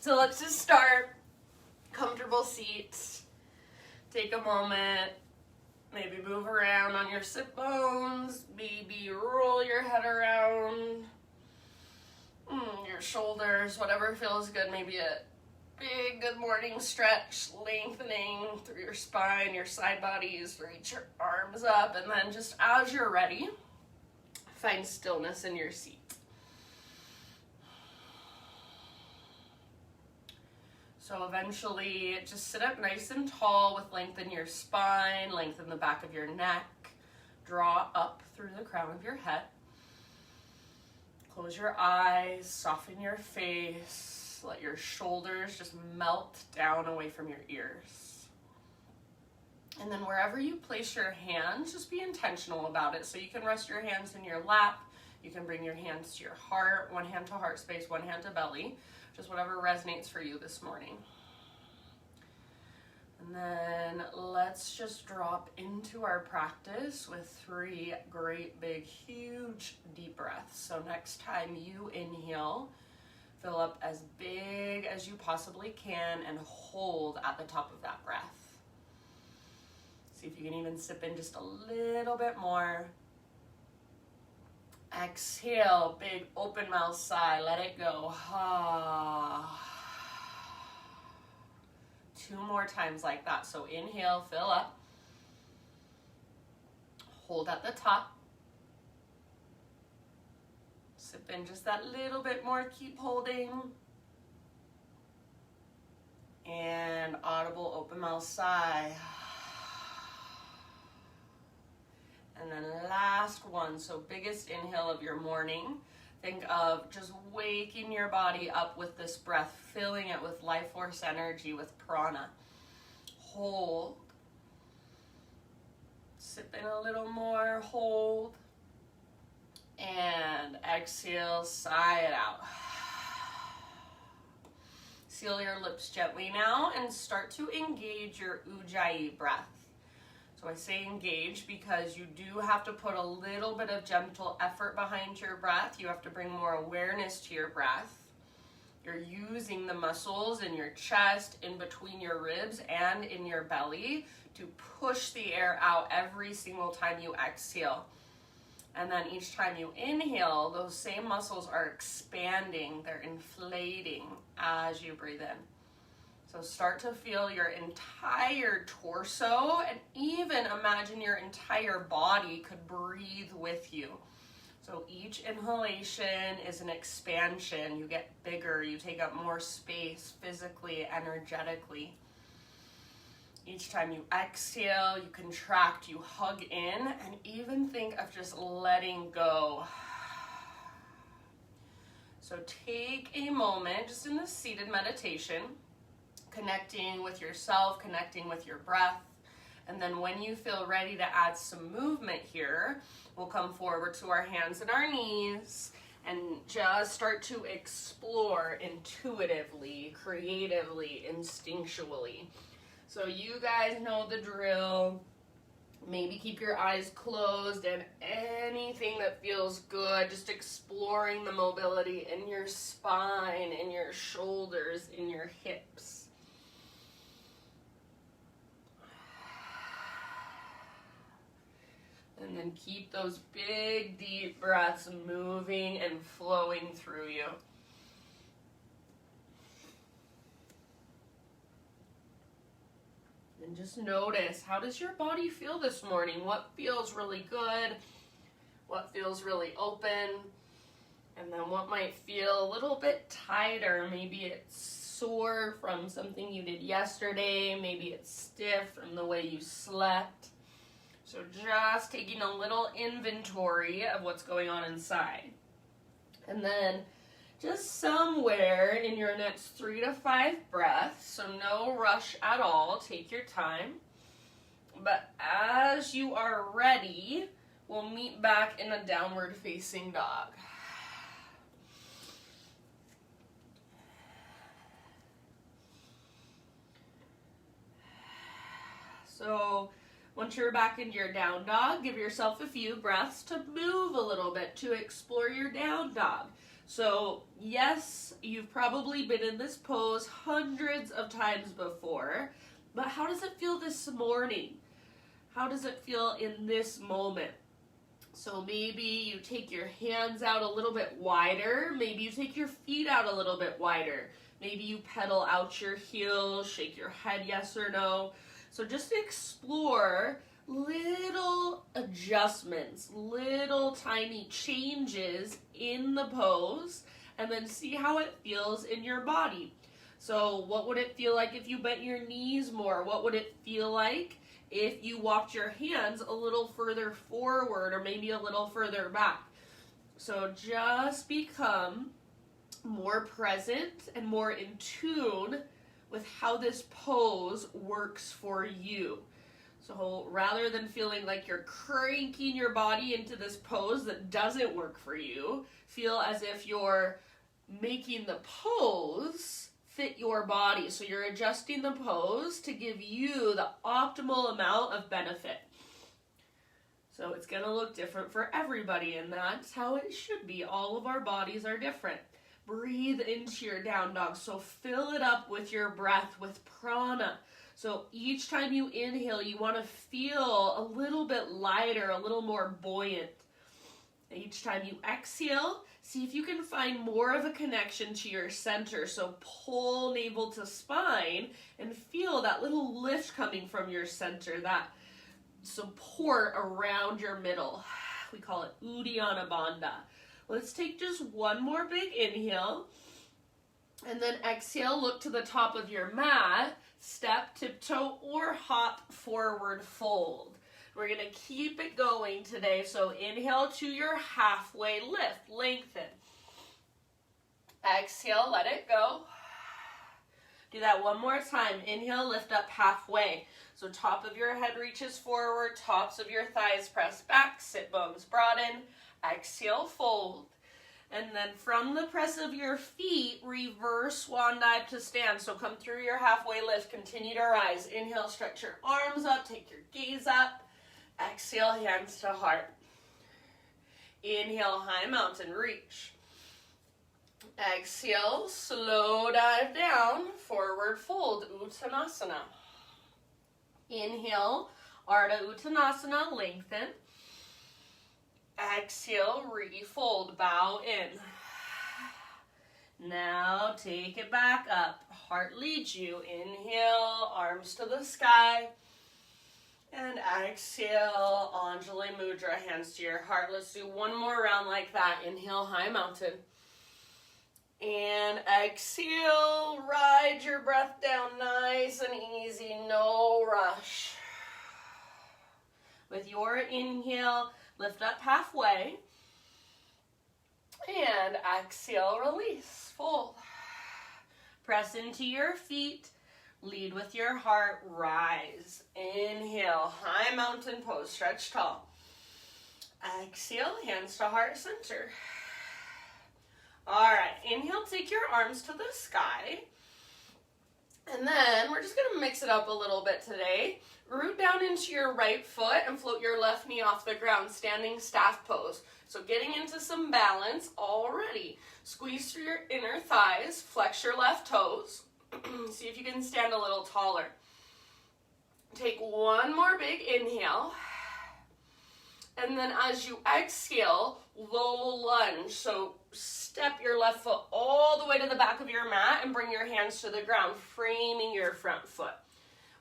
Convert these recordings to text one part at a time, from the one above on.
So let's just start. Comfortable seats. Take a moment. Maybe move around on your sit bones. Maybe roll your head around. Your shoulders, whatever feels good. Maybe a big good morning stretch, lengthening through your spine, your side bodies. Reach your arms up, and then just as you're ready, find stillness in your seat. So eventually, just sit up nice and tall with lengthen your spine, lengthen the back of your neck, draw up through the crown of your head. Close your eyes, soften your face, let your shoulders just melt down away from your ears. And then wherever you place your hands, just be intentional about it. So you can rest your hands in your lap, you can bring your hands to your heart, one hand to heart space, one hand to belly, just whatever resonates for you this morning. And then let's just drop into our practice with 3 great, big, huge deep breaths. So next time you inhale, fill up as big as you possibly can and hold at the top of that breath. See if you can even sip in just a little bit more. Exhale, big open mouth sigh, let it go. 2 more times like that. So inhale, fill up. Hold at the top. Sip in just that little bit more, keep holding. And audible open mouth sigh. And then last one, so biggest inhale of your morning. Think of just waking your body up with this breath, filling it with life force energy, with prana. Hold. Sip in a little more, hold. And exhale, sigh it out. Seal your lips gently now and start to engage your Ujjayi breath. So I say engage because you do have to put a little bit of gentle effort behind your breath. You have to bring more awareness to your breath. You're using the muscles in your chest, in between your ribs, and in your belly to push the air out every single time you exhale. And then each time you inhale, those same muscles are expanding, they're inflating as you breathe in. So start to feel your entire torso and even imagine your entire body could breathe with you. So each inhalation is an expansion. You get bigger, you take up more space physically, energetically. Each time you exhale, you contract, you hug in, and even think of just letting go. So take a moment just in this seated meditation, connecting with yourself, connecting with your breath. And then when you feel ready to add some movement here, we'll come forward to our hands and our knees and just start to explore intuitively, creatively, instinctually. So you guys know the drill. Maybe keep your eyes closed and anything that feels good, just exploring the mobility in your spine, in your shoulders, in your hips. And then keep those big, deep breaths moving and flowing through you. And just notice, how does your body feel this morning? What feels really good? What feels really open? And then what might feel a little bit tighter? Maybe it's sore from something you did yesterday. Maybe it's stiff from the way you slept. So just taking a little inventory of what's going on inside. And then just somewhere in your next 3 to 5 breaths, so no rush at all, take your time. But as you are ready, we'll meet back in a downward facing dog. So once you're back into your down dog, give yourself a few breaths to move a little bit, to explore your down dog. So yes, you've probably been in this pose hundreds of times before, but how does it feel this morning? How does it feel in this moment? So maybe you take your hands out a little bit wider. Maybe you take your feet out a little bit wider. Maybe you pedal out your heels, shake your head yes or no. So just explore little adjustments, little tiny changes in the pose, and then see how it feels in your body. So what would it feel like if you bent your knees more? What would it feel like if you walked your hands a little further forward or maybe a little further back? So just become more present and more in tune with how this pose works for you. So rather than feeling like you're cranking your body into this pose that doesn't work for you, feel as if you're making the pose fit your body. So you're adjusting the pose to give you the optimal amount of benefit. So it's going to look different for everybody, and that's how it should be. All of our bodies are different. Breathe into your down dog. So fill it up with your breath, with prana. So each time you inhale, you want to feel a little bit lighter, a little more buoyant. Each time you exhale, see if you can find more of a connection to your center. So pull navel to spine and feel that little lift coming from your center, that support around your middle. We call it Uddiyana Bandha. Let's take just one more big inhale. And then exhale, look to the top of your mat, step, tiptoe, or hop forward fold. We're going to keep it going today. So inhale to your halfway lift, lengthen. Exhale, let it go. Do that one more time. Inhale, lift up halfway. So top of your head reaches forward, tops of your thighs press back, sit bones broaden. Exhale, fold. And then from the press of your feet, reverse swan dive to stand. So come through your halfway lift, continue to rise. Inhale, stretch your arms up, take your gaze up. Exhale, hands to heart. Inhale, high mountain reach. Exhale, slow dive down, forward fold, Uttanasana. Inhale, Ardha Uttanasana, lengthen. Exhale, refold, bow in. Now take it back up. Heart leads you. Inhale, arms to the sky. And exhale, Anjali Mudra, hands to your heart. Let's do one more round like that. Inhale, high mountain. And exhale, ride your breath down nice and easy, no rush. With your inhale, lift up halfway. And exhale, release, fold. Press into your feet. Lead with your heart, rise. Inhale, high mountain pose, stretch tall. Exhale, hands to heart center. All right, inhale, take your arms to the sky. And then we're just gonna mix it up a little bit today. Root down into your right foot and float your left knee off the ground, standing staff pose. So getting into some balance already. Squeeze through your inner thighs, flex your left toes. See if you can stand a little taller. Take one more big inhale. And then as you exhale, low lunge. So step your left foot all the way to the back of your mat and bring your hands to the ground, framing your front foot.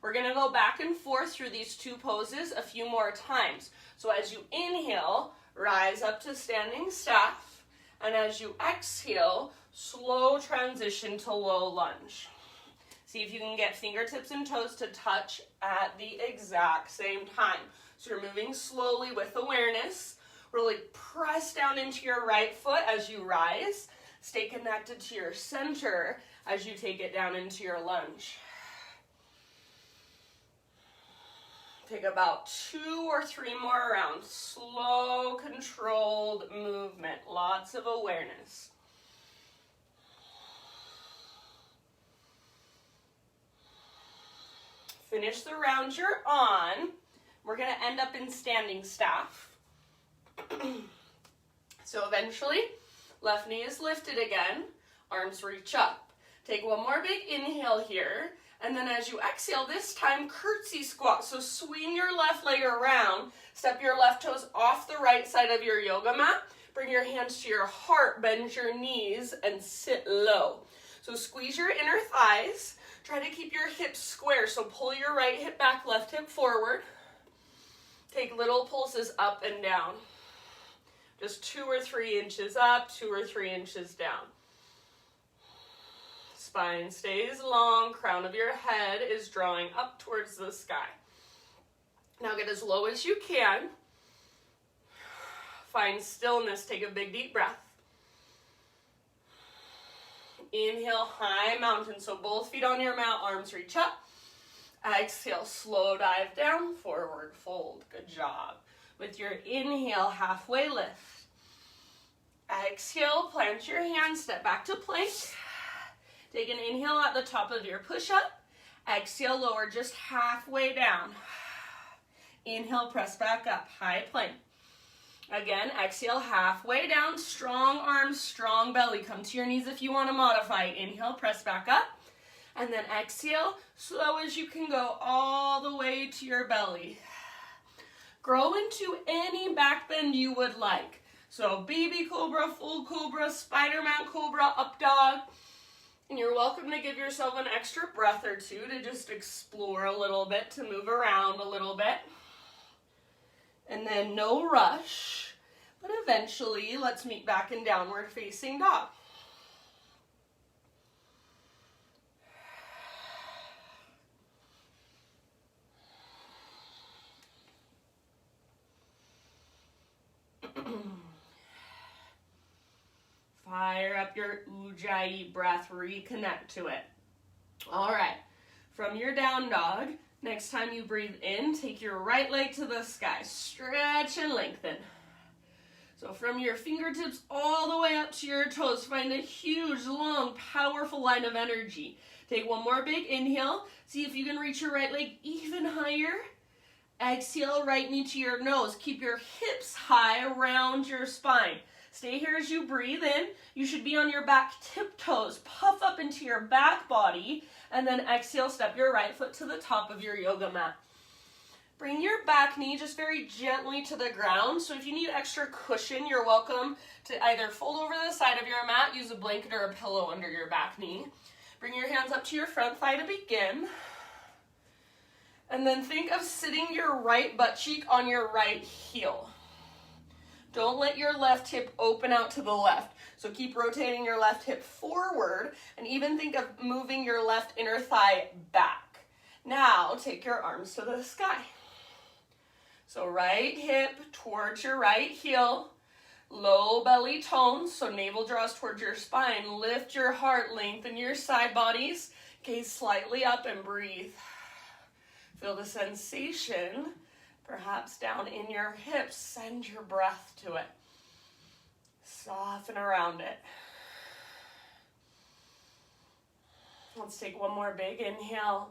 We're going to go back and forth through these two poses a few more times. So as you inhale, rise up to standing staff. And as you exhale, slow transition to low lunge. See if you can get fingertips and toes to touch at the exact same time. So you're moving slowly with awareness. Really press down into your right foot as you rise. Stay connected to your center as you take it down into your lunge. Take about 2 or 3 more rounds. Slow, controlled movement. Lots of awareness. Finish the round you're on. We're going to end up in standing staff. So eventually, Left knee is lifted again. Arms reach up. Take one more big inhale here. And then as you exhale, this time curtsy squat. So swing your left leg around. Step your left toes off the right side of your yoga mat. Bring your hands to your heart. Bend your knees and sit low. So squeeze your inner thighs. Try to keep your hips square. So pull your right hip back, left hip forward. Take little pulses up and down. Just 2 or 3 inches up, 2 or 3 inches down. Spine stays long, crown of your head is drawing up towards the sky. Now get as low as you can. Find stillness, take a big deep breath. Inhale, high mountain, so both feet on your mat, arms reach up. Exhale, slow dive down, forward fold, good job. With your inhale, halfway lift. Exhale, plant your hands, step back to plank. Take an inhale at the top of your push-up. Exhale, lower just halfway down. Inhale, press back up, high plank. Again, exhale, halfway down, strong arms, strong belly. Come to your knees if you want to modify. Inhale, press back up. And then exhale, slow as you can go all the way to your belly. Grow into any back bend you would like. So baby cobra, full cobra, Spider-Man cobra, up dog. And you're welcome to give yourself an extra breath or two to just explore a little bit, to move around a little bit. And then no rush, but eventually let's meet back in downward facing dog. Fire up your Ujjayi breath, reconnect to it. All right, from your down dog, next time you breathe in, take your right leg to the sky, stretch and lengthen. So from your fingertips all the way up to your toes, find a huge, long, powerful line of energy. Take one more big inhale, see if you can reach your right leg even higher. Exhale, right knee to your nose. Keep your hips high around your spine. Stay here as you breathe in. You should be on your back tiptoes. Puff up into your back body. And then exhale, step your right foot to the top of your yoga mat. Bring your back knee just very gently to the ground. So if you need extra cushion, you're welcome to either fold over the side of your mat, use a blanket or a pillow under your back knee. Bring your hands up to your front thigh to begin. And then think of sitting your right butt cheek on your right heel. Don't let your left hip open out to the left. So keep rotating your left hip forward and even think of moving your left inner thigh back. Now take your arms to the sky. So right hip towards your right heel, low belly tone, so navel draws towards your spine. Lift your heart, lengthen your side bodies, gaze slightly up and breathe. Feel the sensation. Perhaps down in your hips, send your breath to it. Soften around it. Let's take one more big inhale.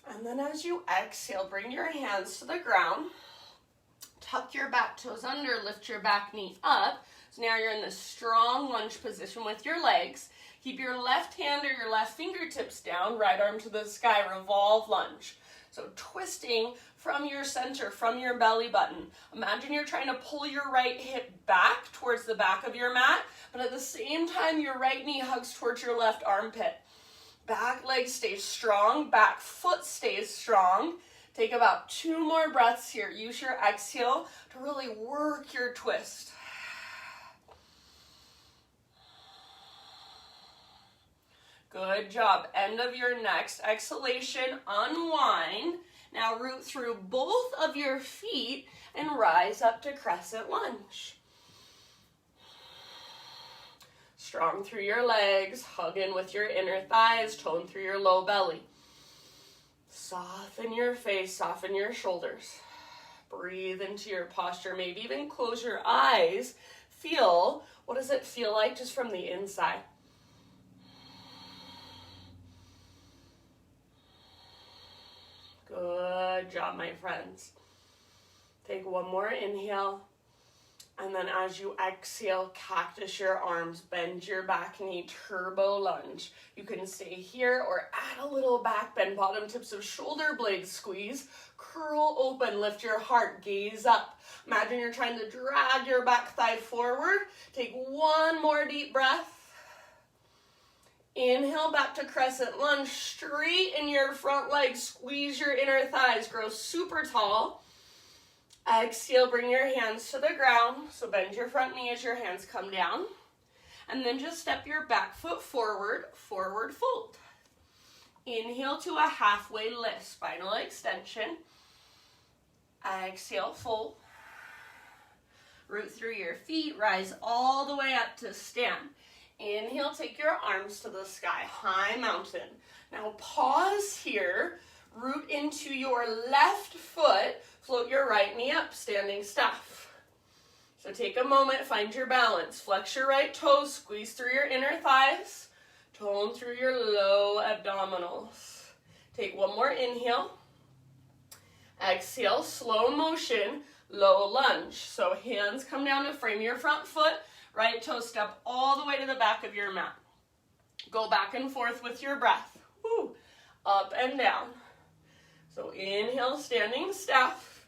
And then as you exhale, bring your hands to the ground. Tuck your back toes under, lift your back knee up. So now you're in this strong lunge position with your legs. Keep your left hand or your left fingertips down, right arm to the sky, revolve lunge. So twisting from your center, from your belly button. Imagine you're trying to pull your right hip back towards the back of your mat, but at the same time, your right knee hugs towards your left armpit. Back leg stays strong, back foot stays strong. Take about 2 more breaths here. Use your exhale to really work your twist. Good job. End of your next exhalation, unwind. Now root through both of your feet and rise up to crescent lunge. Strong through your legs, hug in with your inner thighs, tone through your low belly. Soften your face, soften your shoulders. Breathe into your posture, maybe even close your eyes. Feel, what does it feel like just from the inside? Good job, my friends. Take one more inhale. And then as you exhale, cactus your arms, bend your back knee, turbo lunge. You can stay here or add a little back bend, bottom tips of shoulder blades squeeze, curl open, lift your heart, gaze up. Imagine you're trying to drag your back thigh forward. Take one more deep breath. Inhale back to crescent lunge, straighten your front legs, squeeze your inner thighs, grow super tall. Exhale, bring your hands to the ground. So bend your front knee as your hands come down. And then just step your back foot forward, forward fold. Inhale to a halfway lift, spinal extension. Exhale, fold. Root through your feet, rise all the way up to stand. Inhale, take your arms to the sky, high mountain. Now pause here, root into your left foot, float your right knee up, standing staff. So take a moment, find your balance. Flex your right toes, squeeze through your inner thighs, tone through your low abdominals. Take one more inhale. Exhale, slow motion, low lunge. So hands come down to frame your front foot, right toe step all the way to the back of your mat. Go back and forth with your breath. Woo. Up and down. So inhale, standing staff.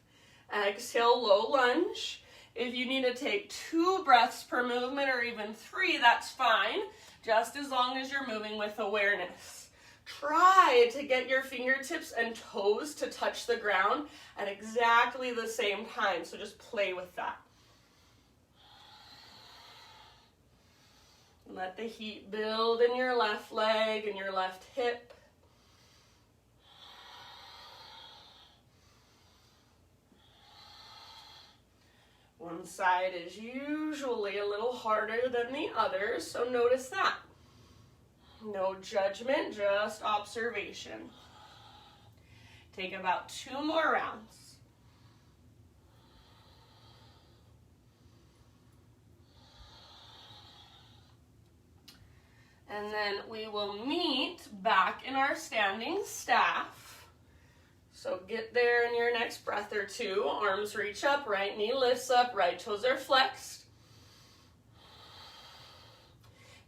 Exhale, low lunge. If you need to take 2 breaths per movement or even 3, that's fine, just as long as you're moving with awareness. Try to get your fingertips and toes to touch the ground at exactly the same time, so just play with that. Let the heat build in your left leg and your left hip. One side is usually a little harder than the other, so notice that. No judgment, just observation. Take about 2 more rounds. And then we will meet back in our standing staff. So get there in your next breath or 2. Arms reach up, right knee lifts up, right toes are flexed.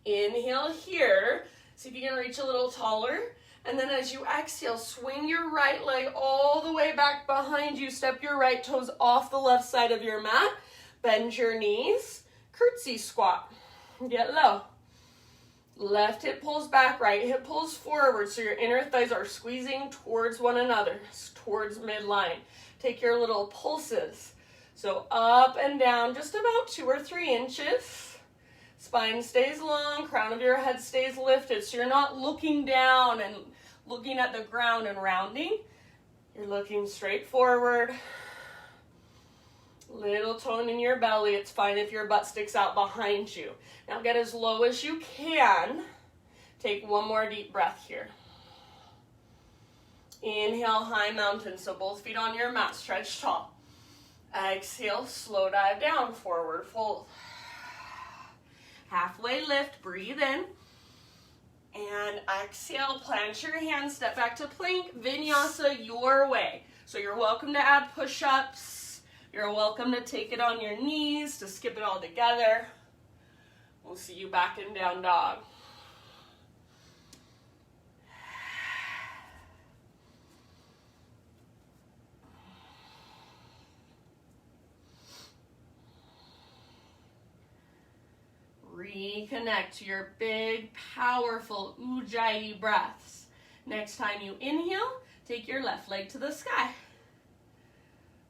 Inhale here. See if you can reach a little taller. And then as you exhale, swing your right leg all the way back behind you. Step your right toes off the left side of your mat. Bend your knees. Curtsy squat. Get low. Left hip pulls back, right hip pulls forward, so your inner thighs are squeezing towards one another, towards midline. Take your little pulses. So up and down, just about 2 or 3 inches. Spine stays long, crown of your head stays lifted, so you're not looking down and looking at the ground and rounding. You're looking straight forward. Little tone in your belly. It's fine if your butt sticks out behind you. Now get as low as you can. Take one more deep breath here. Inhale, high mountain. So both feet on your mat, stretch tall. Exhale, slow dive down, forward fold. Halfway lift, breathe in. And exhale, plant your hands, step back to plank, vinyasa your way. So you're welcome to add push-ups. You're welcome to take it on your knees, to skip it all together. We'll see you back in down dog. Reconnect to your big, powerful Ujjayi breaths. Next time you inhale, take your left leg to the sky.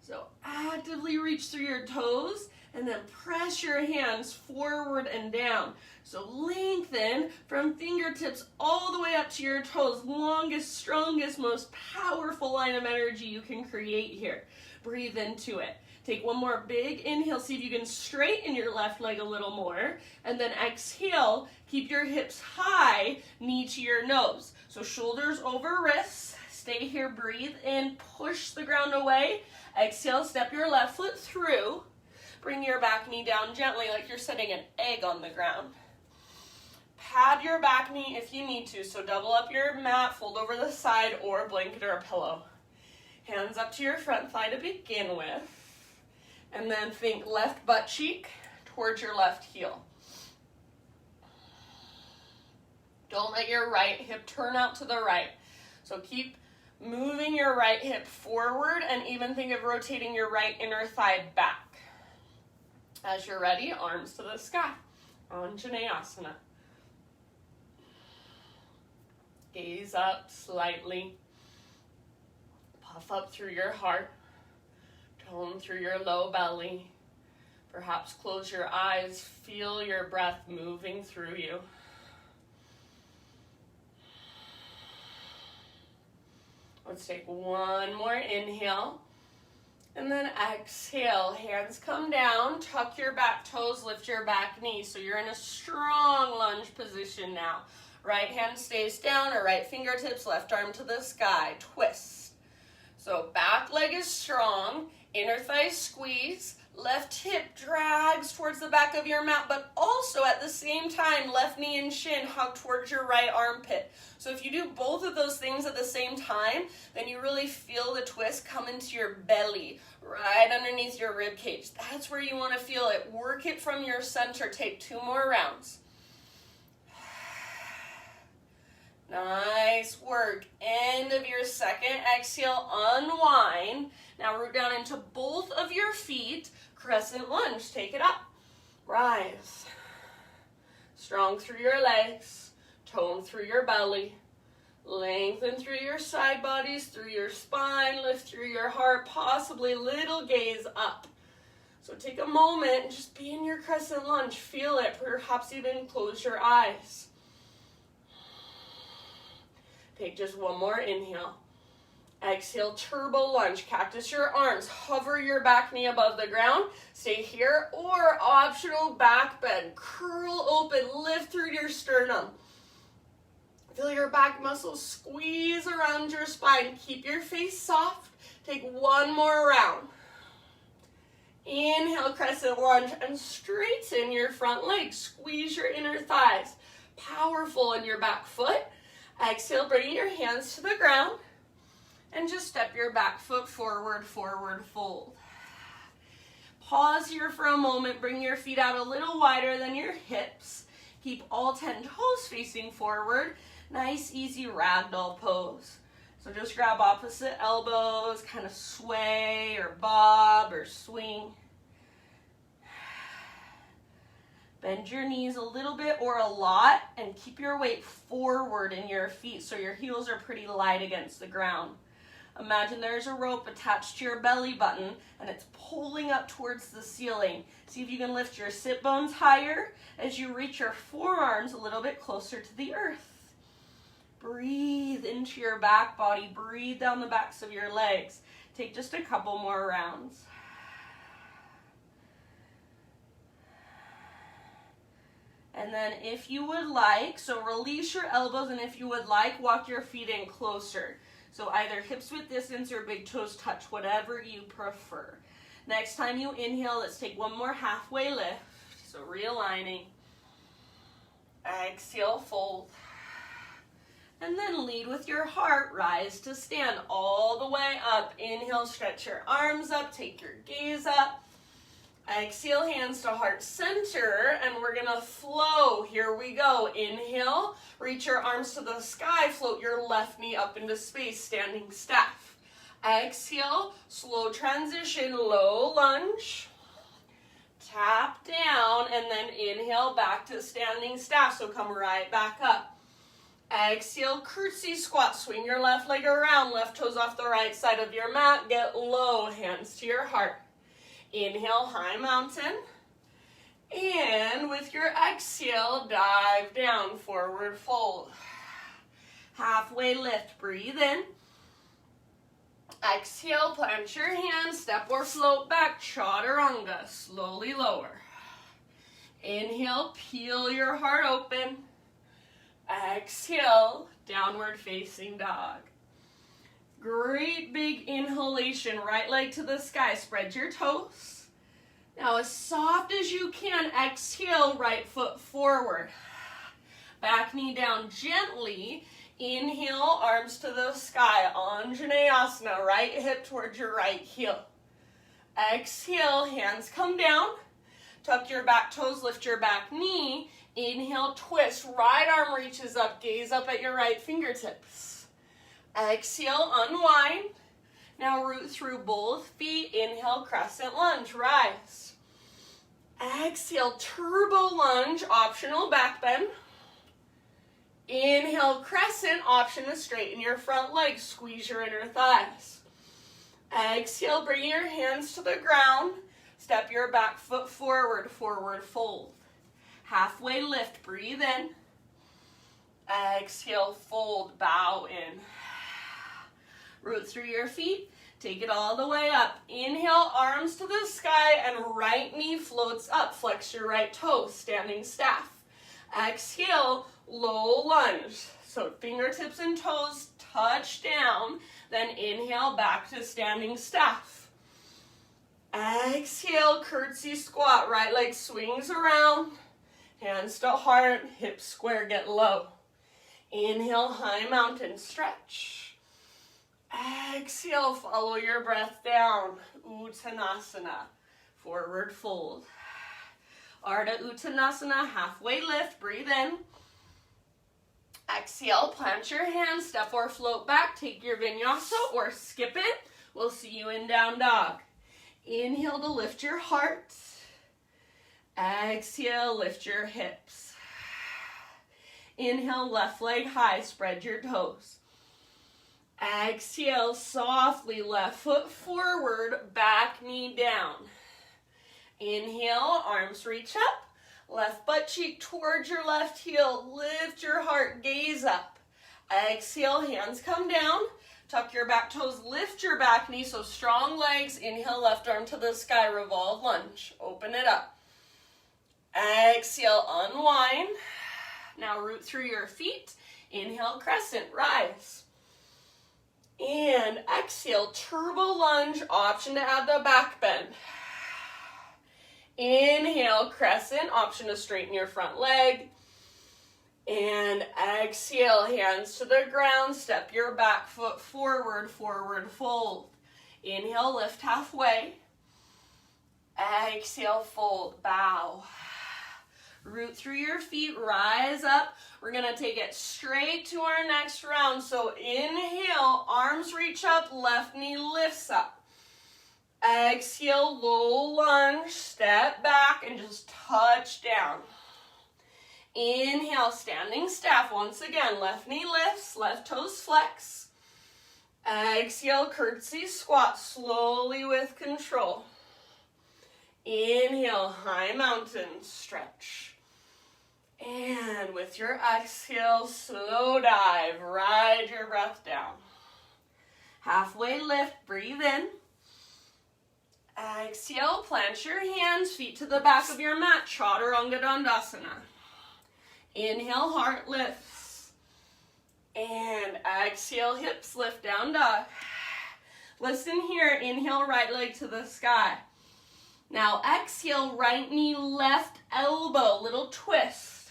So actively reach through your toes and then press your hands forward and down. So lengthen from fingertips all the way up to your toes. Longest, strongest, most powerful line of energy you can create here. Breathe into it. Take one more big inhale. See if you can straighten your left leg a little more. And then exhale. Keep your hips high, knee to your nose. So shoulders over wrists. Stay here, breathe in, push the ground away. Exhale, step your left foot through. Bring your back knee down gently like you're setting an egg on the ground. Pad your back knee if you need to, so double up your mat, fold over the side or a blanket or a pillow. Hands up to your front thigh to begin with. And then think left butt cheek towards your left heel. Don't let your right hip turn out to the right. So keep moving your right hip forward, and even think of rotating your right inner thigh back. As you're ready, arms to the sky. Anjaneyasana. Gaze up slightly. Puff up through your heart. Tone through your low belly. Perhaps close your eyes. Feel your breath moving through you. Let's take one more inhale. And then exhale. Hands come down. Tuck your back toes. Lift your back knee. So you're in a strong lunge position now. Right hand stays down, or right fingertips, left arm to the sky. Twist. So back leg is strong. Inner thigh squeeze. Left hip drags towards the back of your mat, but also at the same time, left knee and shin hug towards your right armpit. So if you do both of those things at the same time, then you really feel the twist come into your belly, right underneath your rib cage. That's where you want to feel it. Work it from your center. Take 2 more rounds. Nice work. End of your second exhale, unwind. Now root down into both of your feet. Crescent lunge, take it up. Rise. Strong through your legs. Tone through your belly. Lengthen through your side bodies, through your spine, lift through your heart, possibly little gaze up. So take a moment and just be in your crescent lunge. Feel it, perhaps even close your eyes. Take just one more inhale. Exhale, turbo lunge. Cactus your arms. Hover your back knee above the ground. Stay here, or optional back bend. Curl open, lift through your sternum. Feel your back muscles squeeze around your spine. Keep your face soft. Take one more round. Inhale, crescent lunge, and straighten your front leg. Squeeze your inner thighs. Powerful in your back foot. Exhale, bring your hands to the ground. And just step your back foot forward, forward fold. Pause here for a moment. Bring your feet out a little wider than your hips. Keep all 10 toes facing forward. Nice, easy ragdoll pose. So just grab opposite elbows, kind of sway or bob or swing. Bend your knees a little bit or a lot, and keep your weight forward in your feet so your heels are pretty light against the ground. Imagine there's a rope attached to your belly button and it's pulling up towards the ceiling. See if you can lift your sit bones higher as you reach your forearms a little bit closer to the earth. Breathe into your back body. Breathe down the backs of your legs. Take just a couple more rounds. And then if you would like, so release your elbows, and if you would like, walk your feet in closer. So either hips width distance or big toes touch, whatever you prefer. Next time you inhale, let's take one more halfway lift. So realigning. Exhale, fold. And then lead with your heart, rise to stand all the way up. Inhale, stretch your arms up, take your gaze up. Exhale, hands to heart center, and we're gonna flow. Here we go. Inhale, reach your arms to the sky, float your left knee up into space, standing staff. Exhale, slow transition, low lunge. Tap down, and then inhale back to standing staff, so come right back up. Exhale, curtsy squat, swing your left leg around, left toes off the right side of your mat, get low, hands to your heart. Inhale, high mountain, and with your exhale, dive down, forward fold. Halfway lift, breathe in. Exhale, plant your hands, step or float back, chaturanga, slowly lower. Inhale, peel your heart open. Exhale, downward facing dog. Great big inhalation, right leg to the sky, spread your toes. Now as soft as you can, exhale, right foot forward. Back knee down gently, inhale, arms to the sky, Anjaneyasana, right hip towards your right heel. Exhale, hands come down. Tuck your back toes, lift your back knee. Inhale, twist, right arm reaches up, gaze up at your right fingertips. Exhale, unwind. Now root through both feet. Inhale, crescent lunge, rise. Exhale, turbo lunge, optional back bend. Inhale, crescent, option to straighten your front leg, squeeze your inner thighs. Exhale, bring your hands to the ground. Step your back foot forward, forward fold. Halfway lift, breathe in. Exhale, fold, bow in. Root through your feet, take it all the way up. Inhale, arms to the sky, and right knee floats up. Flex your right toe, standing staff. Exhale, low lunge. So fingertips and toes touch down, then inhale back to standing staff. Exhale, curtsy squat, right leg swings around, hands to heart, hips square, get low. Inhale, high mountain stretch. Exhale, follow your breath down, Uttanasana, forward fold. Ardha Uttanasana, halfway lift, breathe in. Exhale, plant your hands, step or float back, take your vinyasa or skip it. We'll see you in down dog. Inhale to lift your heart. Exhale, lift your hips. Inhale, left leg high, spread your toes. Exhale, softly, left foot forward, back knee down. Inhale, arms reach up. Left butt cheek towards your left heel. Lift your heart, gaze up. Exhale, hands come down. Tuck your back toes, lift your back knee, so strong legs. Inhale, left arm to the sky, revolve lunge. Open it up. Exhale, unwind. Now root through your feet. Inhale, crescent, rise. And exhale, turbo lunge, option to add the back bend. Inhale, crescent, option to straighten your front leg. And exhale, hands to the ground, step your back foot forward, forward fold. Inhale, lift halfway. Exhale, fold, bow. Root through your feet, rise up. We're gonna take it straight to our next round. So inhale, arms reach up, left knee lifts up. Exhale, low lunge, step back and just touch down. Inhale, standing staff. Once again, left knee lifts, left toes flex. Exhale, curtsy squat, slowly with control. Inhale, high mountain stretch. And with your exhale, slow dive, ride your breath down. Halfway lift, breathe in. Exhale, plant your hands, feet to the back of your mat, Chaturanga Dandasana. Inhale, heart lifts. And exhale, hips lift, down dog. Listen here, inhale, right leg to the sky. Now exhale, right knee, left elbow, little twist.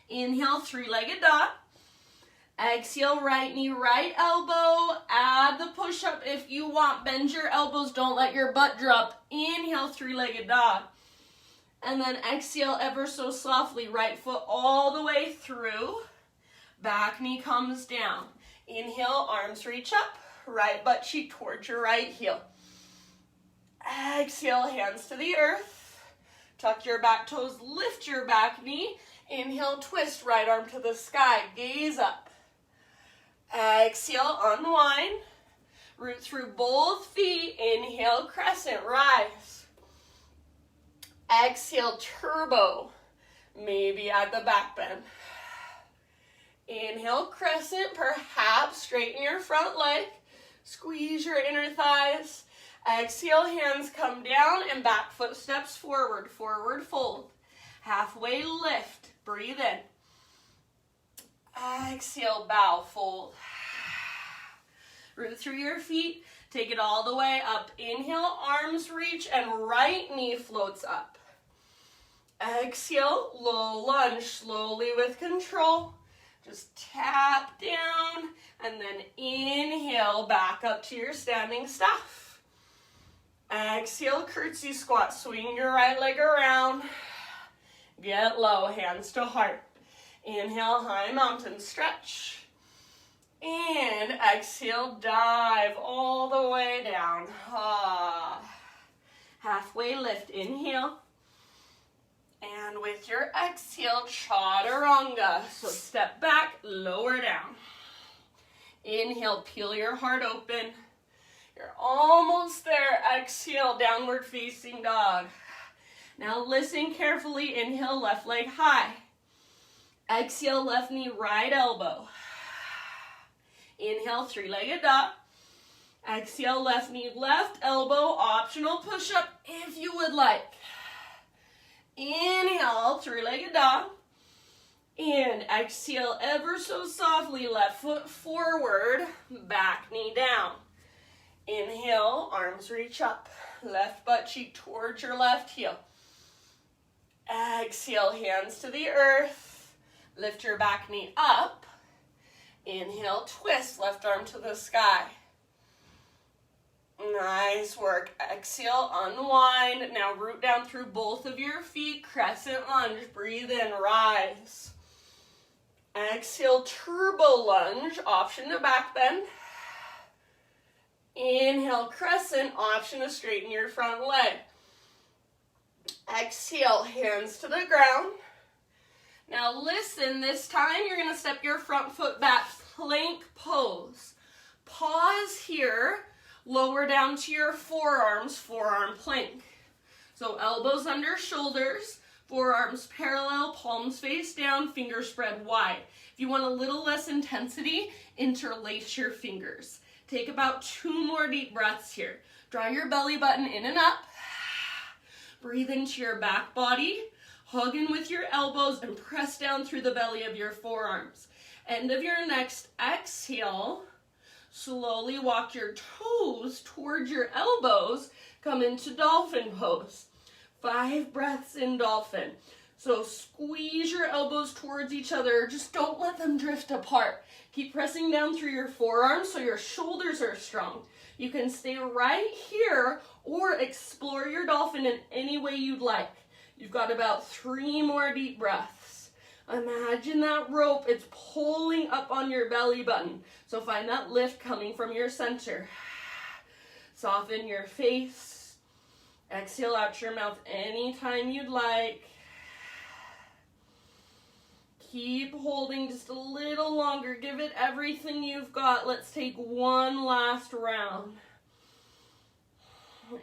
Inhale, three-legged dog. Exhale, right knee, right elbow. Add the push-up if you want. Bend your elbows, don't let your butt drop. Inhale, three-legged dog. And then exhale ever so softly, right foot all the way through. Back knee comes down. Inhale, arms reach up. Right butt cheek towards your right heel. Exhale, hands to the earth. Tuck your back toes, lift your back knee. Inhale, twist, right arm to the sky, gaze up. Exhale, unwind. Root through both feet. Inhale, crescent, rise. Exhale, turbo. Maybe add the back bend. Inhale, crescent, perhaps straighten your front leg. Squeeze your inner thighs. Exhale, hands come down and back foot steps forward, forward fold. Halfway lift, breathe in. Exhale, bow, fold. Root through your feet, take it all the way up. Inhale, arms reach and right knee floats up. Exhale, low lunge, slowly with control. Just tap down and then inhale back up to your standing staff. Exhale, curtsy squat. Swing your right leg around. Get low, hands to heart. Inhale, high mountain stretch. And exhale, dive all the way down. Halfway lift, inhale. And with your exhale, chaturanga. So step back, lower down. Inhale, peel your heart open. You're almost there. Exhale, downward facing dog. Now listen carefully. Inhale, left leg high. Exhale, left knee, right elbow. Inhale, three-legged dog. Exhale, left knee, left elbow. Optional push-up if you would like. Inhale, three-legged dog. And exhale ever so softly, left foot forward, back knee down. Inhale, arms reach up. Left butt cheek towards your left heel. Exhale, hands to the earth. Lift your back knee up. Inhale, twist, left arm to the sky. Nice work. Exhale, unwind. Now root down through both of your feet. Crescent lunge. Breathe in, rise. Exhale, turbo lunge. Option to back bend. Inhale, crescent. Option to straighten your front leg. Exhale, hands to the ground. Now listen, this time you're going to step your front foot back, plank pose. Pause here, lower down to your forearms, forearm plank. So elbows under shoulders, forearms parallel, palms face down, fingers spread wide. If you want a little less intensity, interlace your fingers. Take about 2 more deep breaths here. Draw your belly button in and up. Breathe into your back body. Hug in with your elbows and press down through the belly of your forearms. End of your next exhale. Slowly walk your toes towards your elbows. Come into dolphin pose. 5 breaths in dolphin. So squeeze your elbows towards each other. Just don't let them drift apart. Keep pressing down through your forearms so your shoulders are strong. You can stay right here or explore your dolphin in any way you'd like. You've got about 3 more deep breaths. Imagine that rope, it's pulling up on your belly button. So find that lift coming from your center. Soften your face. Exhale out your mouth anytime you'd like. Keep holding just a little longer. Give it everything you've got. Let's take one last round.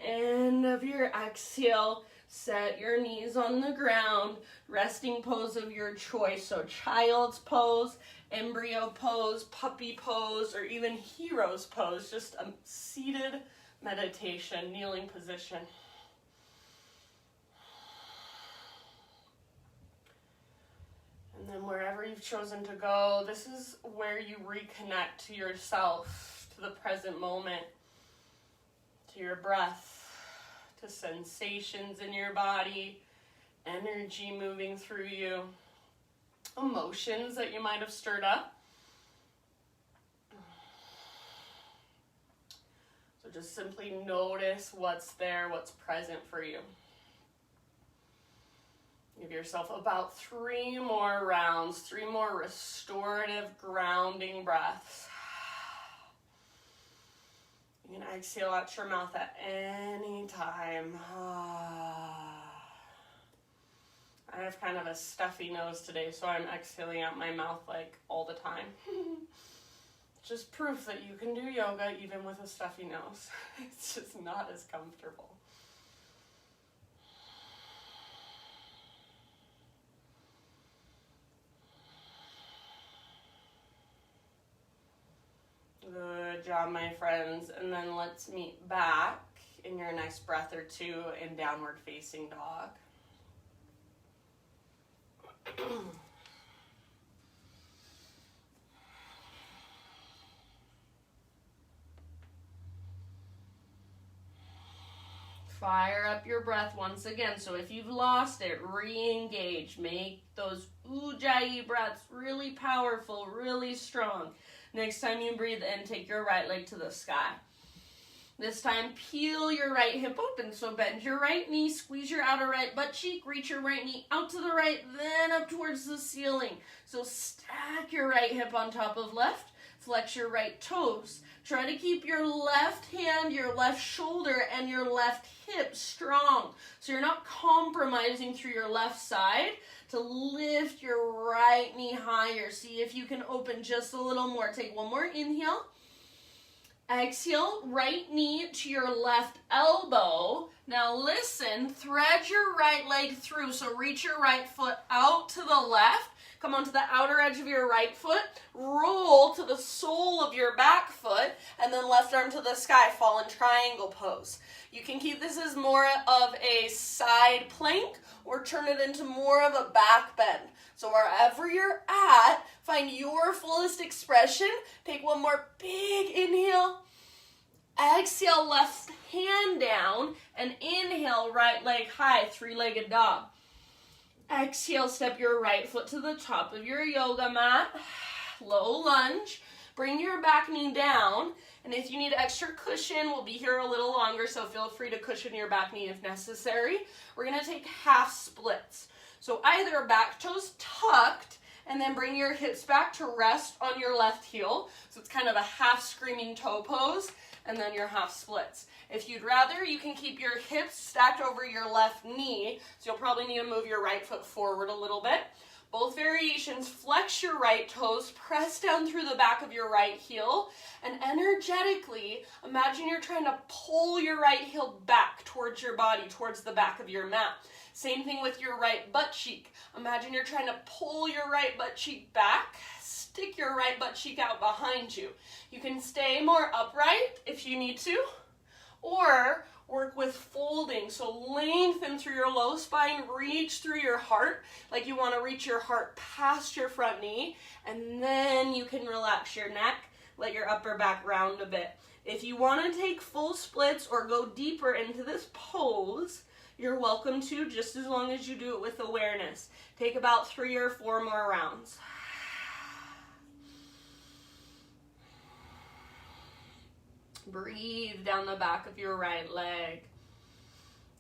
End of your exhale. Set your knees on the ground. Resting pose of your choice. So child's pose, embryo pose, puppy pose, or even hero's pose. Just a seated meditation, kneeling position. And then wherever you've chosen to go, this is where you reconnect to yourself, to the present moment, to your breath, to sensations in your body, energy moving through you, emotions that you might have stirred up. So just simply notice what's there, what's present for you. Give yourself about 3 more rounds, 3 more restorative grounding breaths. You can exhale out your mouth at any time. I have kind of a stuffy nose today, so I'm exhaling out my mouth like all the time. Just proof that you can do yoga even with a stuffy nose. It's just not as comfortable. Good job, my friends. And then let's meet back in your next breath or 2 in downward facing dog. Fire up your breath once again. So if you've lost it, re-engage. Make those ujjayi breaths really powerful, really strong. Next time you breathe in, take your right leg to the sky. This time, peel your right hip open. So bend your right knee, squeeze your outer right butt cheek, reach your right knee out to the right, then up towards the ceiling. So stack your right hip on top of left, flex your right toes. Try to keep your left hand, your left shoulder, and your left hip strong. So you're not compromising through your left side to lift your right knee higher. See if you can open just a little more. Take one more inhale. Exhale, right knee to your left elbow. Now listen, thread your right leg through. So reach your right foot out to the left. Come onto the outer edge of your right foot. Roll to the sole of your back foot. And then left arm to the sky, fall in triangle pose. You can keep this as more of a side plank or turn it into more of a back bend. So wherever you're at, find your fullest expression. Take one more big inhale. Exhale, left hand down. And inhale, right leg high, three-legged dog. Exhale, step your right foot to the top of your yoga mat. Low lunge. Bring your back knee down. And if you need extra cushion, we'll be here a little longer, so feel free to cushion your back knee if necessary. We're going to take half splits. So either back toes tucked, and then bring your hips back to rest on your left heel. So it's kind of a half screaming toe pose, and then your half splits. If you'd rather, you can keep your hips stacked over your left knee, so you'll probably need to move your right foot forward a little bit. Both variations, flex your right toes, press down through the back of your right heel, and energetically, imagine you're trying to pull your right heel back towards your body, towards the back of your mat. Same thing with your right butt cheek. Imagine you're trying to pull your right butt cheek back, stick your right butt cheek out behind you. You can stay more upright if you need to, or work with folding. So lengthen through your low spine, reach through your heart, like you want to reach your heart past your front knee, and then you can relax your neck, let your upper back round a bit. If you want to take full splits or go deeper into this pose, you're welcome to, just as long as you do it with awareness. Take about 3 or 4 more rounds. Breathe down the back of your right leg.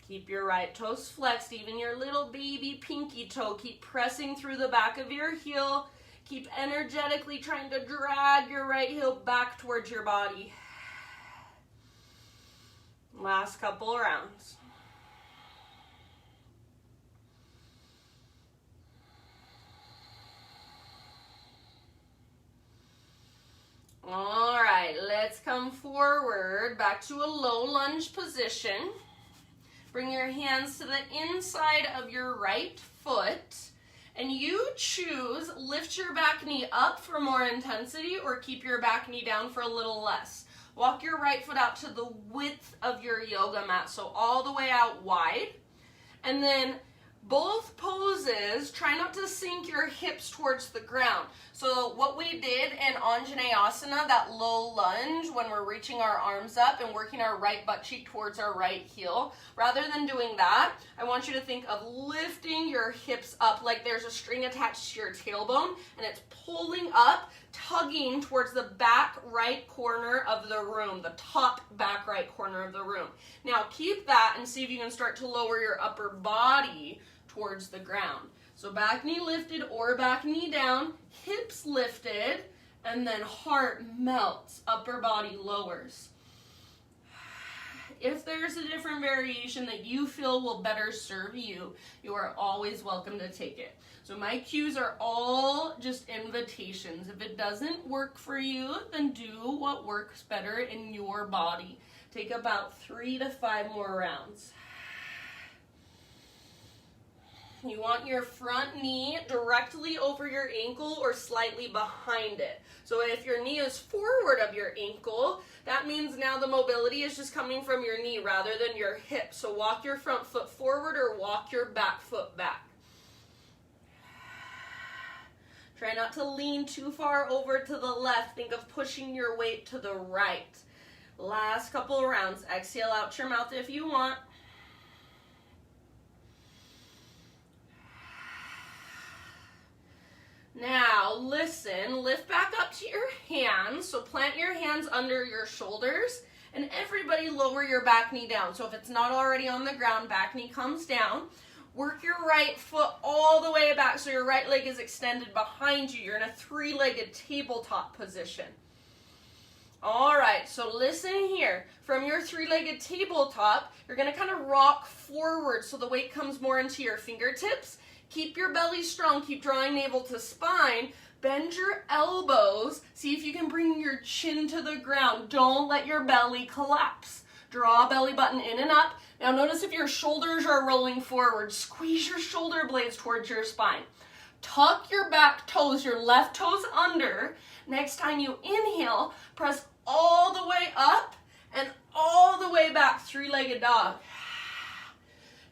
Keep your right toes flexed, even your little baby pinky toe. Keep pressing through the back of your heel. Keep energetically trying to drag your right heel back towards your body. Last couple rounds. All right, let's come forward back to a low lunge position. Bring your hands to the inside of your right foot, and you choose, lift your back knee up for more intensity or keep your back knee down for a little less. Walk your right foot out to the width of your yoga mat, so all the way out wide. And then both poses, try not to sink your hips towards the ground. So what we did in Anjaneyasana, that low lunge, when we're reaching our arms up and working our right butt cheek towards our right heel, rather than doing that, I want you to think of lifting your hips up like there's a string attached to your tailbone, and it's pulling up, tugging towards the back right corner of the room, the top back right corner of the room. Now keep that and see if you can start to lower your upper body towards the ground. So back knee lifted or back knee down, hips lifted, and then heart melts, upper body lowers. If there's a different variation that you feel will better serve you, you are always welcome to take it. So my cues are all just invitations. If it doesn't work for you, then do what works better in your body. Take about 3 to 5 more rounds. You want your front knee directly over your ankle or slightly behind it. So if your knee is forward of your ankle, that means now the mobility is just coming from your knee rather than your hip. So walk your front foot forward or walk your back foot back. Try not to lean too far over to the left. Think of pushing your weight to the right. Last couple of rounds. Exhale out your mouth if you want. Now, listen, lift back up to your hands. So plant your hands under your shoulders And everybody lower your back knee down. So if it's not already on the ground, back knee comes down. Work your right foot all the way back so your right leg is extended behind you. You're in a three-legged tabletop position. All right, so listen here. From your three-legged tabletop, you're going to kind of rock forward so the weight comes more into your fingertips. Keep your belly strong. Keep drawing navel to spine. Bend your elbows. See if you can bring your chin to the ground. Don't let your belly collapse. Draw belly button in and up. Now notice if your shoulders are rolling forward. Squeeze your shoulder blades towards your spine. Tuck your back toes, your left toes under. Next time you inhale, press all the way up and all the way back, three-legged dog.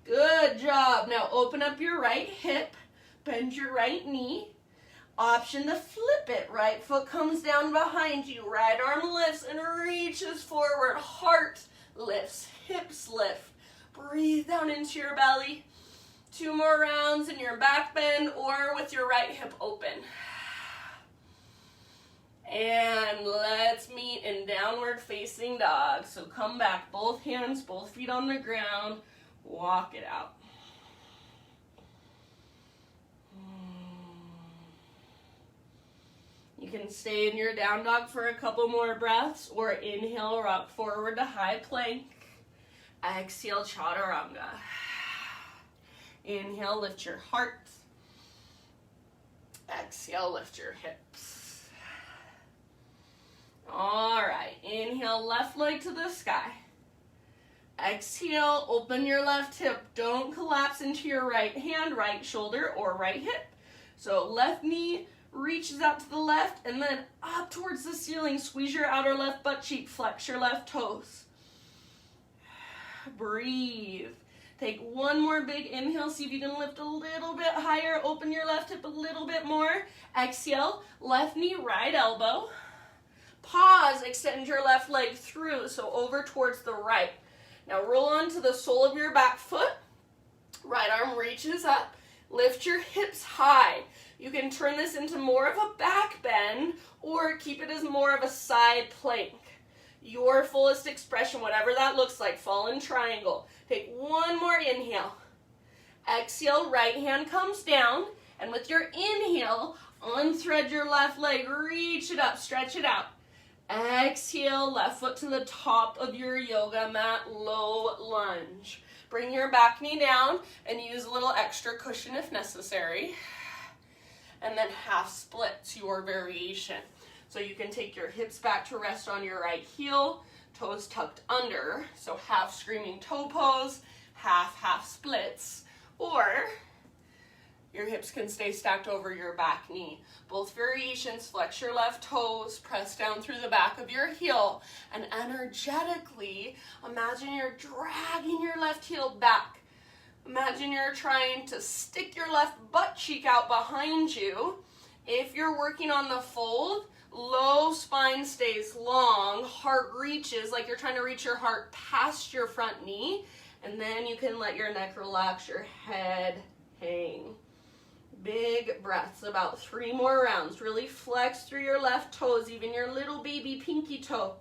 Good job. Now open up your right hip, bend your right knee. Option to flip it. Right foot comes down behind you. Right arm lifts and reaches forward. Heart lifts, hips lift. Breathe down into your belly. 2 more rounds in your back bend or with your right hip open. And let's meet in downward facing dog. So come back, both hands, both feet on the ground. Walk it out. You can stay in your down dog for a couple more breaths or inhale, rock forward to high plank. Exhale, chaturanga. Inhale, lift your heart. Exhale, lift your hips. All right, inhale, left leg to the sky. Exhale, open your left hip. Don't collapse into your right hand, right shoulder, or right hip. So left knee reaches out to the left and then up towards the ceiling. Squeeze your outer left butt cheek, flex your left toes. Breathe. Take one more big inhale. See if you can lift a little bit higher. Open your left hip a little bit more. Exhale, left knee, right elbow. Pause, extend your left leg through, so over towards the right. Now roll onto the sole of your back foot. Right arm reaches up. Lift your hips high. You can turn this into more of a back bend or keep it as more of a side plank. Your fullest expression, whatever that looks like, fallen triangle. Take one more inhale. Exhale, right hand comes down, and with your inhale, unthread your left leg, reach it up, stretch it out. Exhale, left foot to the top of your yoga mat, low lunge. Bring your back knee down and use a little extra cushion if necessary. And then half splits, your variation. So you can take your hips back to rest on your right heel, toes tucked under. So half screaming toe pose, half splits. Or your hips can stay stacked over your back knee. Both variations, flex your left toes, press down through the back of your heel, and energetically imagine you're dragging your left heel back. Imagine you're trying to stick your left butt cheek out behind you. If you're working on the fold, low spine stays long, heart reaches like you're trying to reach your heart past your front knee, and then you can let your neck relax, your head hang. Big breaths, about 3 more rounds. Really flex through your left toes, even your little baby pinky toe.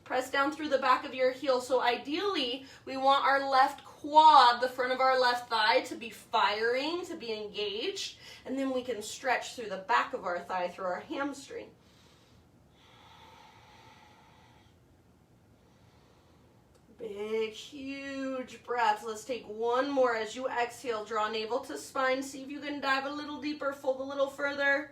Press down through the back of your heel. So ideally, we want our left quad, the front of our left thigh, to be firing, to be engaged, and then we can stretch through the back of our thigh through our hamstring. Big, huge breaths. Let's take one more. As you exhale, draw navel to spine. See if you can dive a little deeper, fold a little further.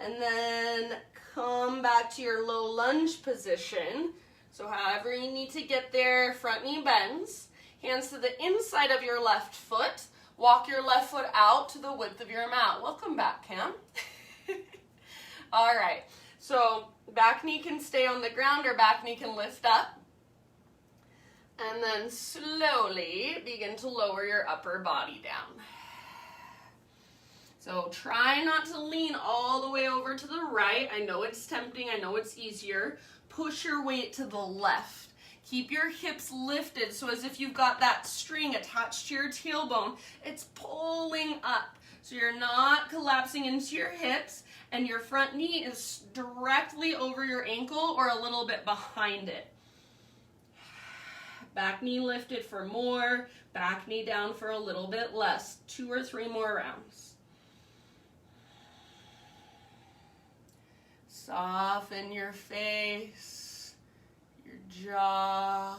And then come back to your low lunge position. So however you need to get there, front knee bends. Hands to the inside of your left foot. Walk your left foot out to the width of your mat. Welcome back, Cam. All right. So back knee can stay on the ground or back knee can lift up. And then slowly begin to lower your upper body down. So try not to lean all the way over to the right. I know it's tempting. I know it's easier. Push your weight to the left. Keep your hips lifted so as if you've got that string attached to your tailbone. It's pulling up. So you're not collapsing into your hips, and your front knee is directly over your ankle or a little bit behind it. Back knee lifted for more, back knee down for a little bit less. 2 or 3 more rounds. Soften your face, your jaw,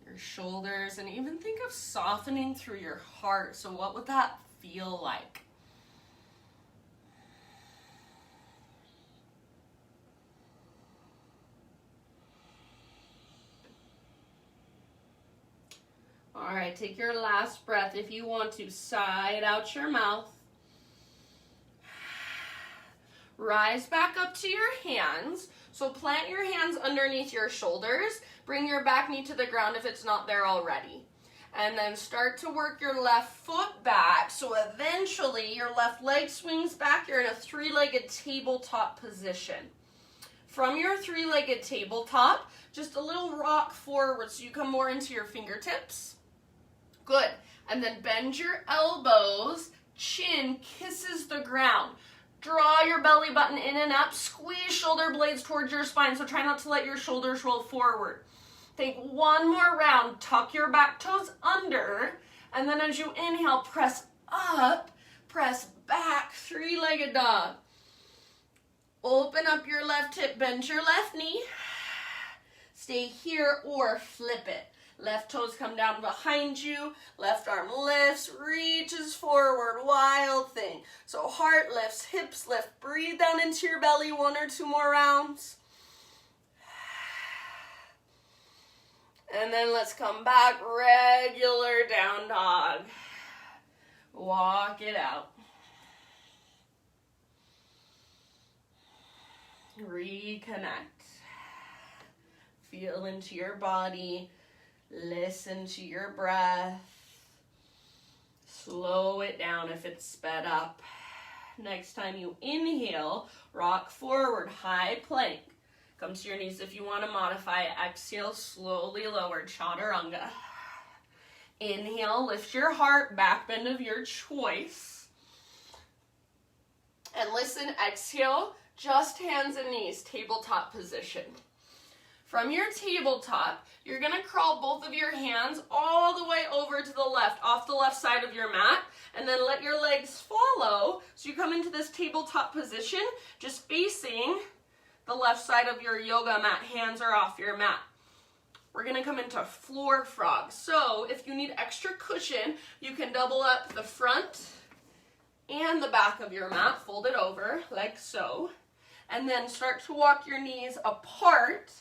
your shoulders, and even think of softening through your heart. So what would that feel like? All right, take your last breath. If you want to, side out your mouth. Rise back up to your hands. So plant your hands underneath your shoulders. Bring your back knee to the ground if it's not there already. And then start to work your left foot back. So eventually your left leg swings back. You're in a 3-legged tabletop position. From your 3-legged tabletop, just a little rock forward so you come more into your fingertips. Good. And then bend your elbows, chin kisses the ground. Draw your belly button in and up. Squeeze shoulder blades towards your spine, so try not to let your shoulders roll forward. Take 1 more round. Tuck your back toes under. And then as you inhale, press up, press back, 3-legged dog. Open up your left hip, bend your left knee. Stay here or flip it. Left toes come down behind you. Left arm lifts, reaches forward. Wild thing. So heart lifts, hips lift. Breathe down into your belly. 1 or 2 more rounds. And then let's come back. Regular down dog. Walk it out. Reconnect. Feel into your body. Listen to your breath. Slow it down if it's sped up. Next time you inhale, rock forward, high plank. Come to your knees if you want to modify. Exhale, slowly lower, chaturanga. Inhale, lift your heart, back bend of your choice. And listen, exhale, just hands and knees, tabletop position. From your tabletop, you're going to crawl both of your hands all the way over to the left, off the left side of your mat, and then let your legs follow. So you come into this tabletop position, just facing the left side of your yoga mat. Hands are off your mat. We're going to come into floor frog. So if you need extra cushion, you can double up the front and the back of your mat, fold it over like so, and then start to walk your knees apart.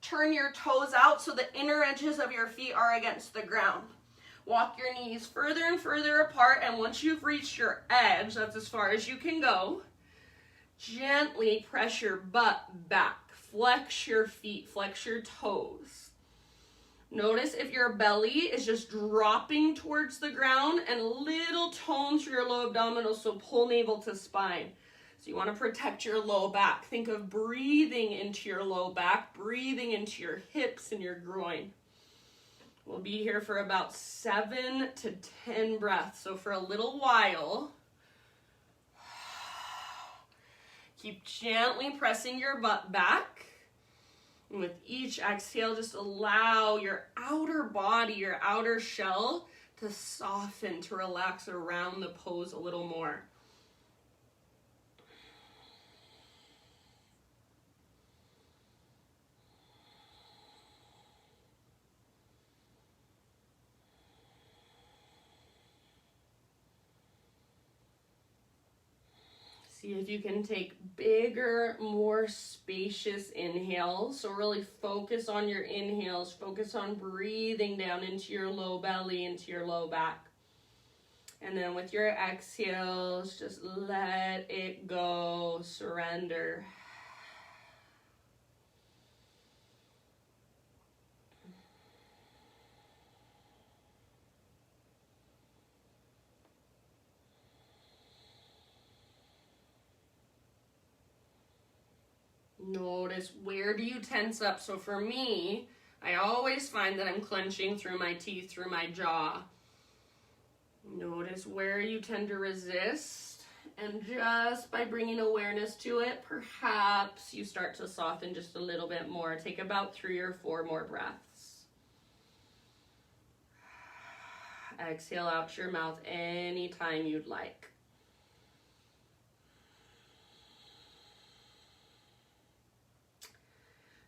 Turn your toes out so the inner edges of your feet are against the ground. Walk your knees further and further apart, and once you've reached your edge, that's as far as you can go, gently press your butt back. Flex your feet, flex your toes. Notice if your belly is just dropping towards the ground and little tone through your low abdominals, so pull navel to spine. So you want to protect your low back. Think of breathing into your low back, breathing into your hips and your groin. We'll be here for about 7 to 10 breaths. So for a little while, keep gently pressing your butt back. And with each exhale, just allow your outer body, your outer shell to soften, to relax around the pose a little more. See if you can take bigger, more spacious inhales. So really focus on your inhales. Focus on breathing down into your low belly, into your low back. And then with your exhales, just let it go. Surrender. Notice where do you tense up. So for me, I always find that I'm clenching through my teeth, through my jaw. Notice where you tend to resist, and just by bringing awareness to it, perhaps you start to soften just a little bit more. Take about 3 or 4 more breaths. Exhale out your mouth anytime you'd like.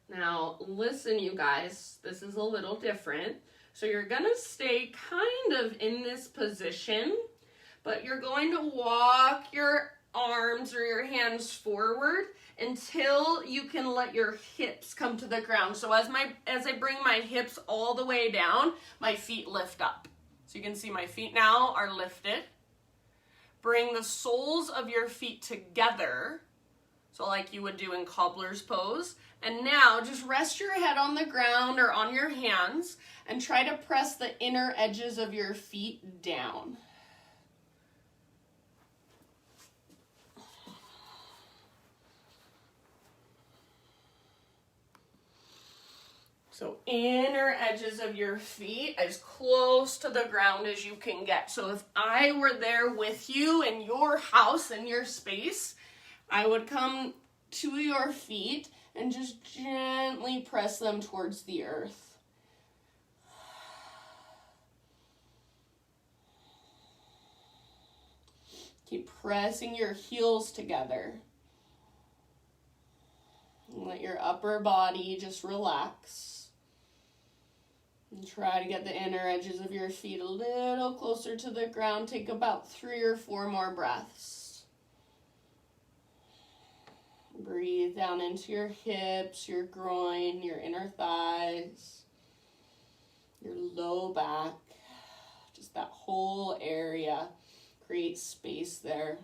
Now, listen, you guys, this is a little different. So you're gonna stay kind of in this position, but you're going to walk your arms or your hands forward until you can let your hips come to the ground. So as I bring my hips all the way down, my feet lift up. So you can see my feet now are lifted. Bring the soles of your feet together, so like you would do in cobbler's pose. And now just rest your head on the ground or on your hands and try to press the inner edges of your feet down. So inner edges of your feet as close to the ground as you can get. So if I were there with you in your house, in your space, I would come to your feet and just gently press them towards the earth. Keep pressing your heels together. And let your upper body just relax. And try to get the inner edges of your feet a little closer to the ground. Take about 3 or 4 more breaths. Breathe down into your hips, your groin, your inner thighs, your low back, just that whole area. Create space there.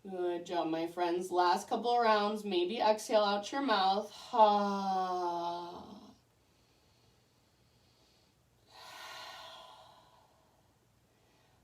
Good job, my friends. Last couple of rounds. Maybe exhale out your mouth. Ha.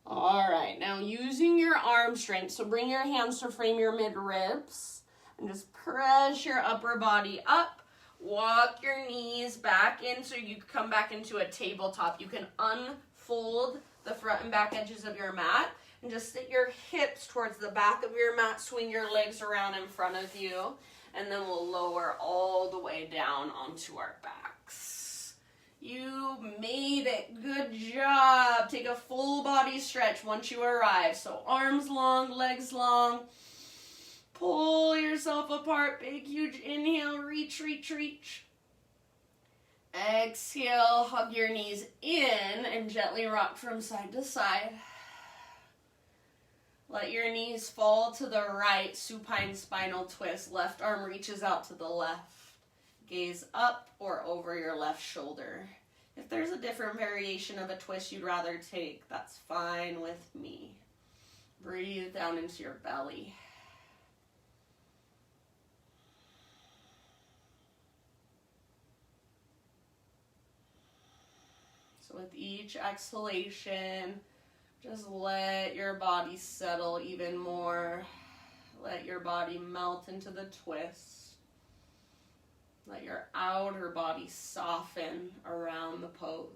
All right, now using your arm strength, so bring your hands to frame your mid-ribs and just press your upper body up. Walk your knees back in so you can come back into a tabletop. You can unfold the front and back edges of your mat and just sit your hips towards the back of your mat, swing your legs around in front of you, and then we'll lower all the way down onto our backs. You made it. Good job. Take a full body stretch once you arrive. So arms long, legs long. Pull yourself apart. Big, huge inhale. Reach, reach, reach. Exhale. Hug your knees in and gently rock from side to side. Let your knees fall to the right. Supine spinal twist. Left arm reaches out to the left. Gaze up or over your left shoulder. If there's a different variation of a twist you'd rather take, that's fine with me. Breathe down into your belly. So with each exhalation, just let your body settle even more. Let your body melt into the twist. Let your outer body soften around the pose.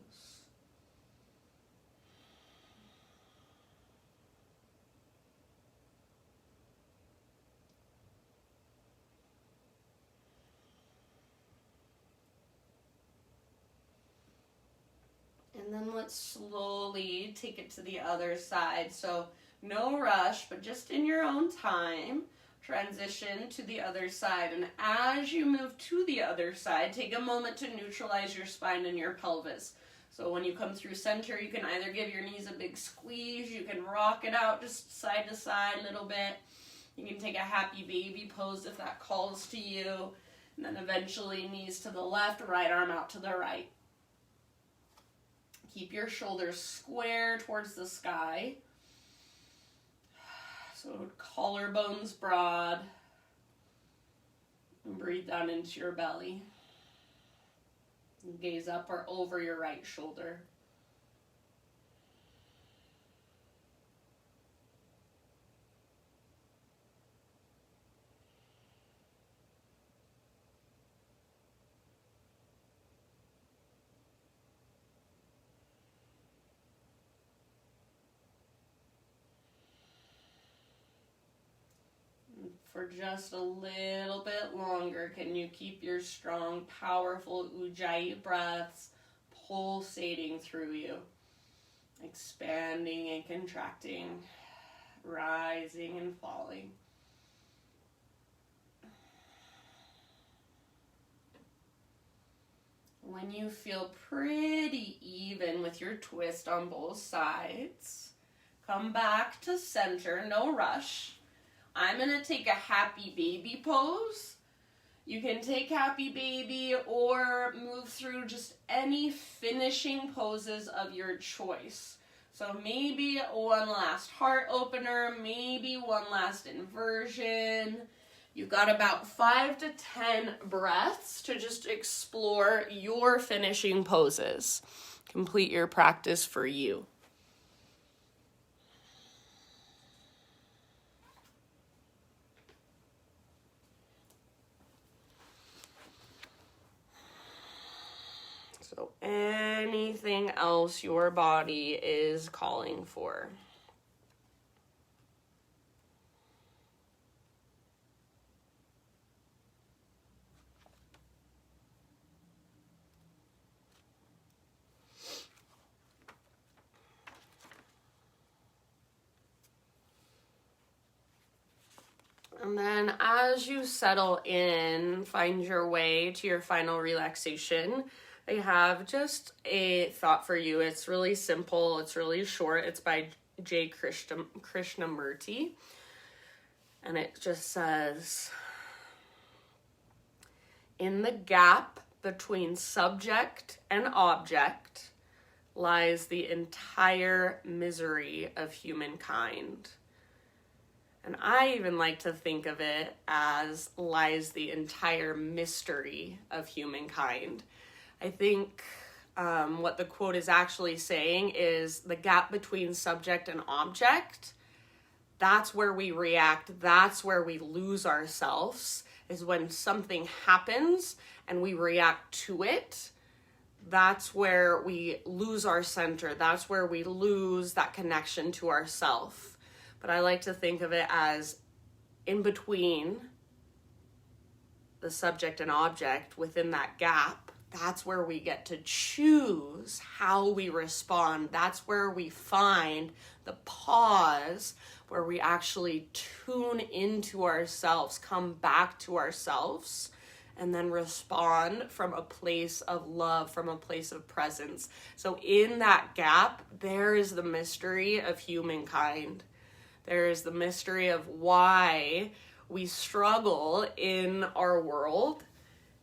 And then let's slowly take it to the other side. So no rush, but just in your own time. Transition to the other side, and as you move to the other side, take a moment to neutralize your spine and your pelvis. So when you come through center, you can either give your knees a big squeeze, you can rock it out just side to side a little bit. You can take a happy baby pose if that calls to you, and then eventually knees to the left, right arm out to the right. Keep your shoulders square towards the sky. So collarbones broad, and breathe down into your belly. And gaze up or over your right shoulder. for just a little bit longer. Can you keep your strong, powerful Ujjayi breaths pulsating through you, expanding and contracting, rising and falling. When you feel pretty even with your twist on both sides, come back to center, no rush. I'm going to take a happy baby pose. You can take happy baby or move through just any finishing poses of your choice. So maybe one last heart opener, maybe one last inversion. You've got about 5 to 10 breaths to just explore your finishing poses. Complete your practice for you. So anything else your body is calling for. And then as you settle in, find your way to your final relaxation, I have just a thought for you. It's really simple. It's really short. It's by J. Krishnamurti. And it just says, in the gap between subject and object lies the entire misery of humankind. And I even like to think of it as lies the entire mystery of humankind. I think what the quote is actually saying is the gap between subject and object, that's where we react, that's where we lose ourselves, is when something happens and we react to it. That's where we lose our center, that's where we lose that connection to ourself. But I like to think of it as in between the subject and object, within that gap, that's where we get to choose how we respond. That's where we find the pause, where we actually tune into ourselves, come back to ourselves, and then respond from a place of love, from a place of presence. So in that gap, there is the mystery of humankind. There is the mystery of why we struggle in our world.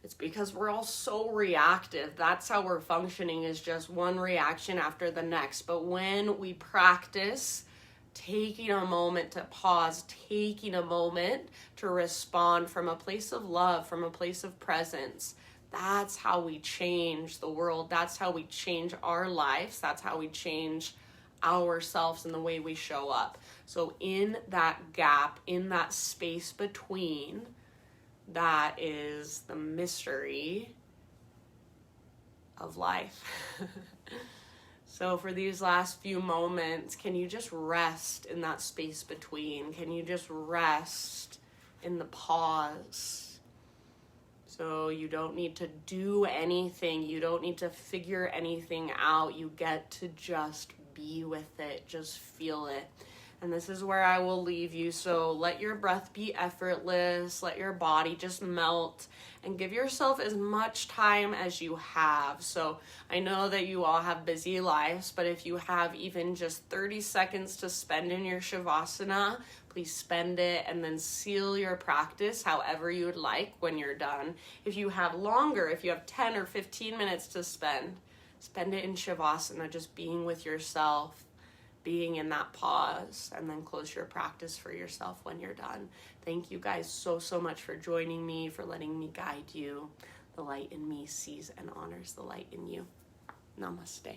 It's because we're all so reactive. That's how we're functioning, is just one reaction after the next. But when we practice taking a moment to pause, taking a moment to respond from a place of love, from a place of presence, that's how we change the world. That's how we change our lives. That's how we change ourselves and the way we show up. So in that gap, in that space between, that is the mystery of life. So for these last few moments, can you just rest in that space between? Can you just rest in the pause? So you don't need to do anything. You don't need to figure anything out. You get to just be with it. Just feel it. And this is where I will leave you. So let your breath be effortless. Let your body just melt, and give yourself as much time as you have. So I know that you all have busy lives, but if you have even just 30 seconds to spend in your Shavasana, please spend it, and then seal your practice however you would like when you're done. If you have longer, if you have 10 or 15 minutes to spend it in Shavasana, just being with yourself, being in that pause, and then close your practice for yourself when you're done. Thank you guys so much for joining me, for letting me guide you. The light in me sees and honors the light in you. Namaste.